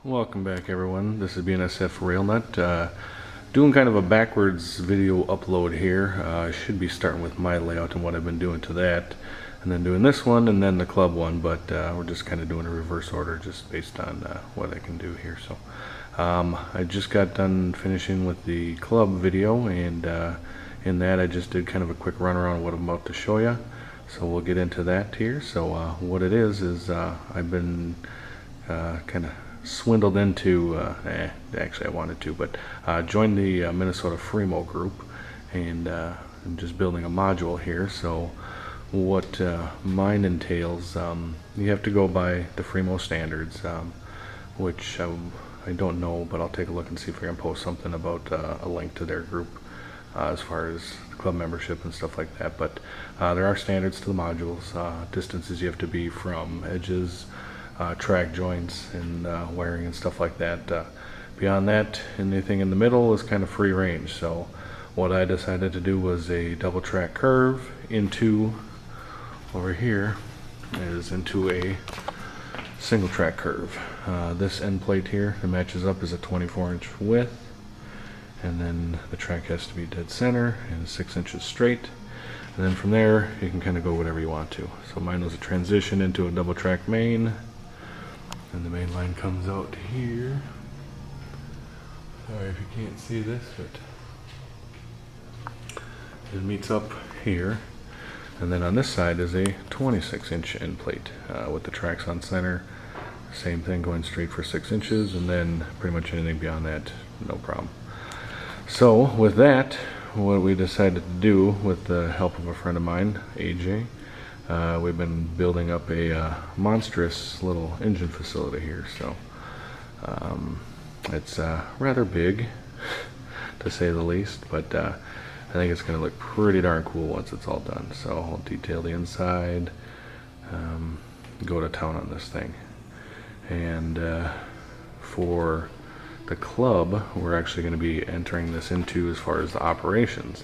Welcome back, everyone. This is BNSF Railnet. Doing kind of a backwards video upload here. I should be starting with my layout and what I've been doing to that, and then doing this one and then the club one, but we're just kind of doing a reverse order just based on what I can do here. So I just got done finishing with the club video, and in that I just did kind of a quick run around what I'm about to show you. So we'll get into that here. So what it is I've been kind of swindled into, actually I wanted to, but joined the Minnesota Fremo group, and I'm just building a module here. So what mine entails, you have to go by the Fremo standards, which I don't know, but I'll take a look and see if I can post something about a link to their group as far as club membership and stuff like that. But there are standards to the modules, distances you have to be from edges, track joints, and wiring and stuff like that. Beyond that, anything in the middle is kind of free range. So what I decided to do was a double track curve into, over here is into a single track curve. This end plate here that matches up is a 24-inch width, and then the track has to be dead center and 6 inches straight. And then from there you can kind of go whatever you want to. So mine was a transition into a double track main, and the main line comes out here. Sorry if you can't see this, but it meets up here. And then on this side is a 26-inch end plate with the tracks on center. Same thing, going straight for 6 inches, and then pretty much anything beyond that, no problem. So with that, what we decided to do with the help of a friend of mine, AJ, we've been building up a monstrous little engine facility here. So it's rather big, to say the least, but I think it's going to look pretty darn cool once it's all done. So I'll detail the inside, go to town on this thing. And for the club, we're actually going to be entering this into, as far as the operations,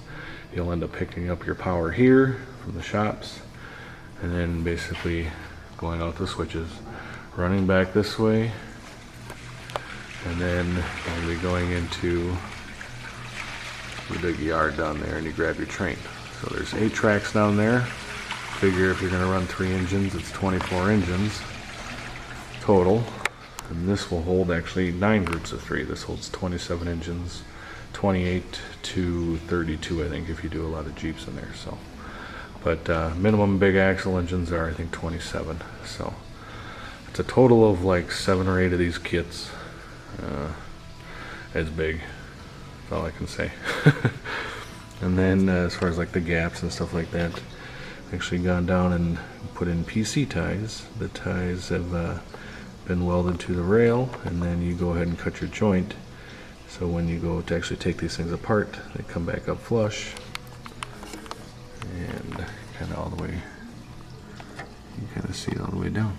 you'll end up picking up your power here from the shops, and then basically going out the switches, running back this way, and then we'll be going into the big yard down there, and you grab your train. So there's 8 tracks down there. Figure if you're going to run 3 engines, it's 24 engines total, and this will hold actually 9 groups of 3. This holds 27 engines, 28 to 32 I think if you do a lot of Jeeps in there. So but minimum big axle engines are I think 27. So it's a total of like 7 or 8 of these kits. It's big, that's all I can say. And then as far as like the gaps and stuff like that, I've actually gone down and put in PC ties. The ties have been welded to the rail, and then you go ahead and cut your joint. So when you go to actually take these things apart, they come back up flush, and kind of all the way, you kind of see it all the way down.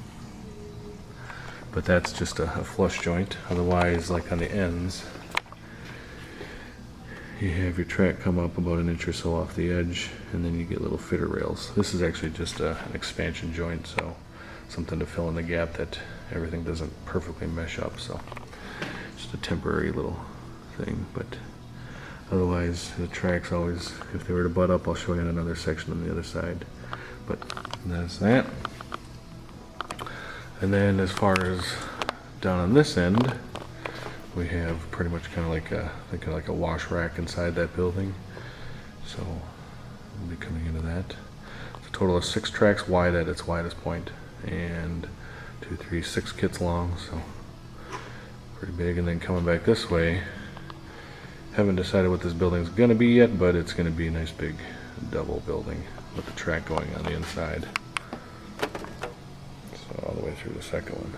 But that's just a flush joint. Otherwise, like on the ends, you have your track come up about 1 inch or so off the edge, and then you get little fitter rails. This is actually just an expansion joint, so something to fill in the gap that everything doesn't perfectly mesh up. So just a temporary little thing, but otherwise the tracks always, if they were to butt up, I'll show you in another section on the other side. But that's that. And then as far as down on this end, we have pretty much kind of like a wash rack inside that building. So we'll be coming into that. It's a total of 6 tracks wide at its widest point, and 2, 3, 6 kits long, so pretty big. And then coming back this way, haven't decided what this building's gonna be yet, but it's gonna be a nice big double building with the track going on the inside. So all the way through the second one.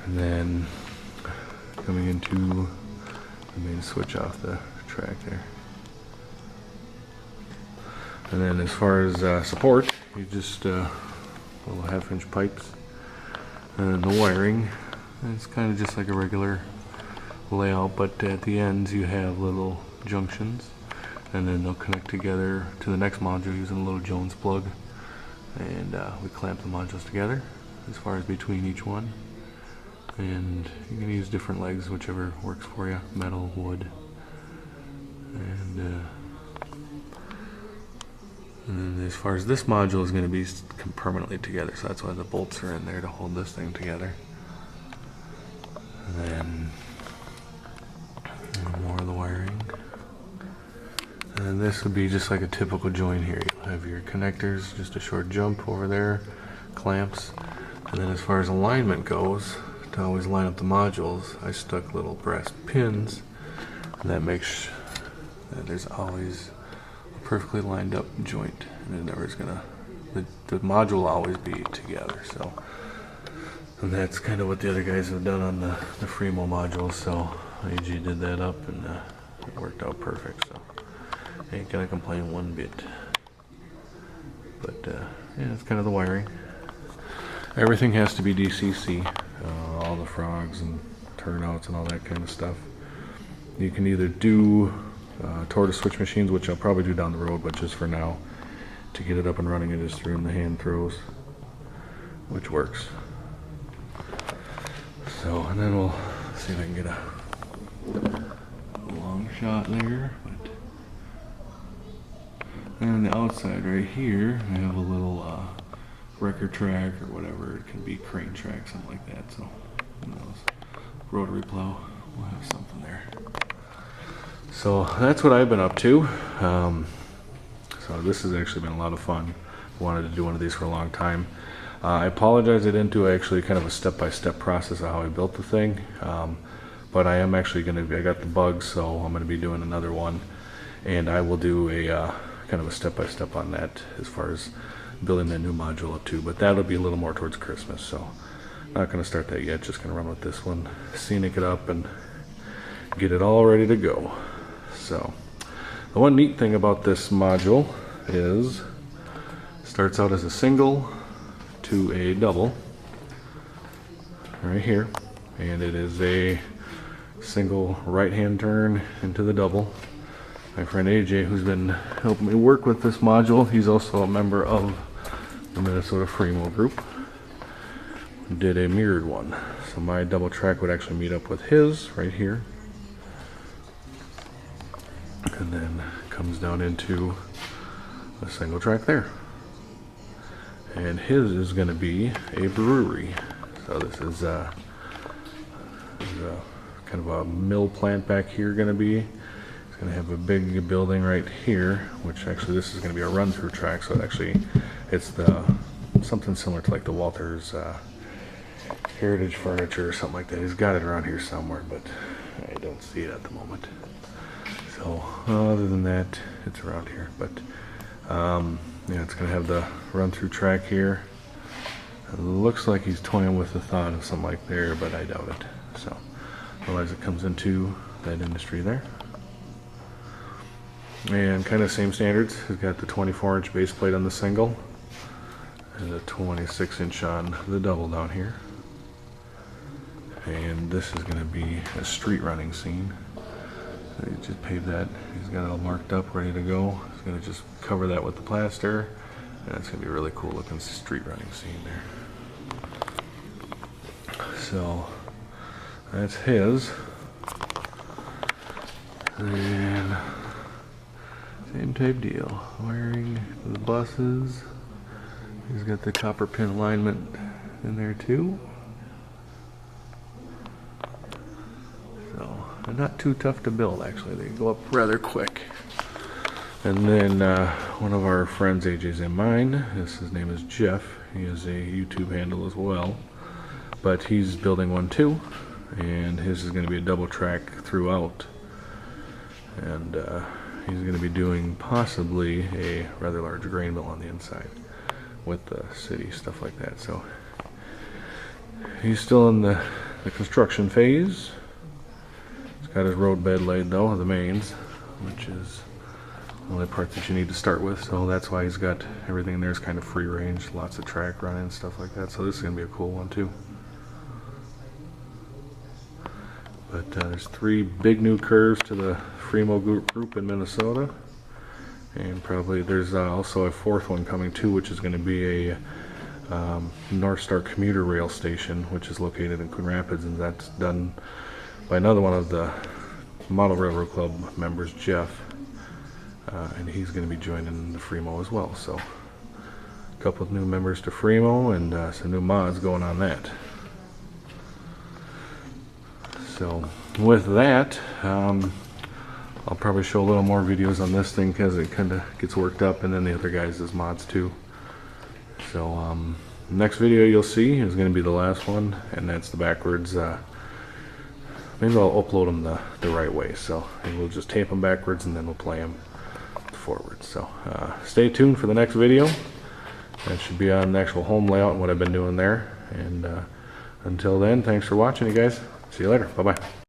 And then coming into the main switch off the track there. And then as far as support, you just little 1/2-inch pipes, and the wiring, it's kind of just like a regular layout, but at the ends you have little junctions, and then they'll connect together to the next module using a little Jones plug, and we clamp the modules together, as far as between each one. And you can use different legs, whichever works for you, metal, wood. And then as far as this module is going to be permanently together, so that's why the bolts are in there to hold this thing together. And then more of the wiring. And this would be just like a typical joint here. You'll have your connectors, just a short jump over there, clamps. And then as far as alignment goes, to always line up the modules, I stuck little brass pins, and that makes that there's always a perfectly lined up joint, and it never is gonna, the module will always be together. So, and that's kind of what the other guys have done on the Fremo modules. So AG did that up, and it worked out perfect. So ain't gonna complain one bit. But yeah, it's kind of the wiring. Everything has to be DCC, all the frogs and turnouts and all that kind of stuff. You can either do tortoise switch machines, which I'll probably do down the road, but just for now, to get it up and running, I just threw in the hand throws, which works. So, and then we'll see if I can get a long shot there. But, and on the outside right here, I have a little wrecker track or whatever. It can be crane track, something like that. So, who knows? Rotary plow, we'll have something there. So that's what I've been up to. So this has actually been a lot of fun. Wanted to do one of these for a long time. I apologize I didn't do actually kind of a step-by-step process of how I built the thing. But I am actually going to, I got the bugs, so I'm going to be doing another one. And I will do a kind of a step-by-step on that as far as building that new module up too. But that'll be a little more towards Christmas. So not going to start that yet, just going to run with this one. Scenic it up and get it all ready to go. So the one neat thing about this module is it starts out as a single to a double right here, and it is a single right hand turn into the double. My friend AJ, who's been helping me work with this module, he's also a member of the Minnesota Fremo group, did a mirrored one. So my double track would actually meet up with his right here, and then comes down into a single track there. And his is going to be a brewery. So this is kind of a mill plant back here going to be. It's going to have a big building right here, which actually this is going to be a run-through track. So it's something similar to like the Walters Heritage Furniture or something like that. He's got it around here somewhere, but I don't see it at the moment. So other than that, it's around here. But yeah, it's going to have the run-through track here. It looks like he's toying with the thought of something like there, but I doubt it. So otherwise it comes into that industry there. And kind of same standards. We've got the 24-inch base plate on the single and a 26-inch on the double down here. And this is going to be a street running scene. So he just paved that. He's got it all marked up, ready to go. He's going to just cover that with the plaster, and it's going to be a really cool looking street running scene there. So that's his. And same type deal. Wiring the buses. He's got the copper pin alignment in there too. They're not too tough to build, actually. They go up rather quick. And then one of our friends, AJ's and mine, his name is Jeff. He has a YouTube handle as well. But he's building one too. And his is going to be a double track throughout. And he's going to be doing possibly a rather large grain mill on the inside with the city, stuff like that. So he's still in the construction phase. Got his road bed laid though, the mains, which is the only part that you need to start with. So that's why he's got everything in there is kind of free range, lots of track running and stuff like that. So this is going to be a cool one too. But there's 3 big new curves to the Fremo group in Minnesota. And probably there's also a 4th one coming too, which is going to be a North Star commuter rail station, which is located in Coon Rapids, and that's done by another one of the Model Railroad Club members, Jeff, and he's going to be joining the Fremo as well. So a couple of new members to Fremo and some new mods going on that. So with that, I'll probably show a little more videos on this thing because it kind of gets worked up, and then the other guys as mods too. So next video you'll see is going to be the last one, and that's the backwards. Maybe I'll upload them the right way, so we'll just tape them backwards and then we'll play them forward. So stay tuned for the next video. That should be on the actual home layout and what I've been doing there. And until then, thanks for watching, you guys. See you later. Bye bye.